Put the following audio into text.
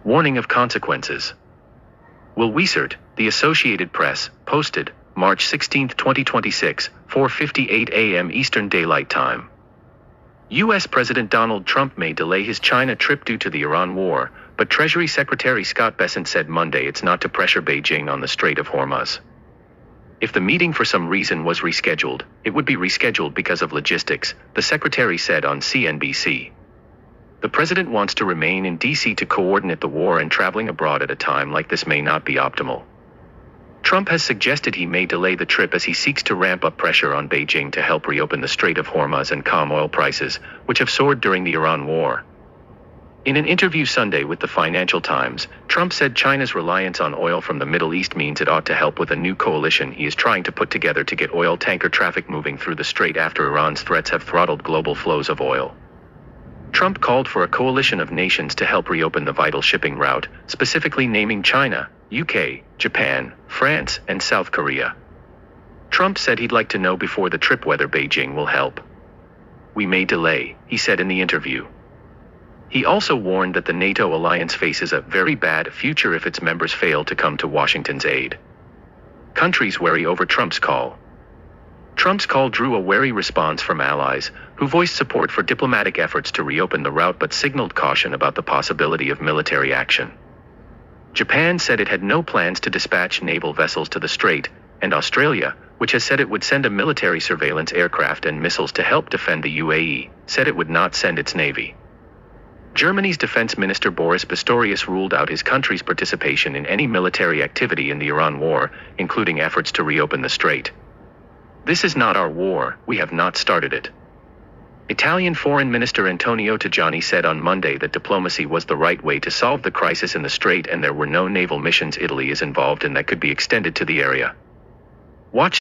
warning of consequences. Will Wiesert, the Associated Press, posted, March 16, 2026, 4:58 a.m. Eastern Daylight Time. U.S. President Donald Trump may delay his China trip due to the Iran war, but Treasury Secretary Scott Bessent said Monday it's not to pressure Beijing on the Strait of Hormuz. If the meeting for some reason was rescheduled, it would be rescheduled because of logistics, the secretary said on CNBC. The president wants to remain in D.C. to coordinate the war, and traveling abroad at a time like this may not be optimal. Trump has suggested he may delay the trip as he seeks to ramp up pressure on Beijing to help reopen the Strait of Hormuz and calm oil prices, which have soared during the Iran war. In an interview Sunday with the Financial Times, Trump said China's reliance on oil from the Middle East means it ought to help with a new coalition he is trying to put together to get oil tanker traffic moving through the strait after Iran's threats have throttled global flows of oil. Trump called for a coalition of nations to help reopen the vital shipping route, specifically naming China, UK, Japan, France, and South Korea. Trump said he'd like to know before the trip whether Beijing will help. "We may delay," he said in the interview. He also warned that the NATO alliance faces a very bad future if its members fail to come to Washington's aid. Countries wary over Trump's call. Trump's call drew a wary response from allies, who voiced support for diplomatic efforts to reopen the route but signaled caution about the possibility of military action. Japan said it had no plans to dispatch naval vessels to the strait, and Australia, which has said it would send a military surveillance aircraft and missiles to help defend the UAE, said it would not send its navy. Germany's defense minister Boris Pistorius ruled out his country's participation in any military activity in the Iran war, including efforts to reopen the strait. "This is not our war, we have not started it." Italian Foreign Minister Antonio Tajani said on Monday that diplomacy was the right way to solve the crisis in the strait and there were no naval missions Italy is involved in that could be extended to the area. Watch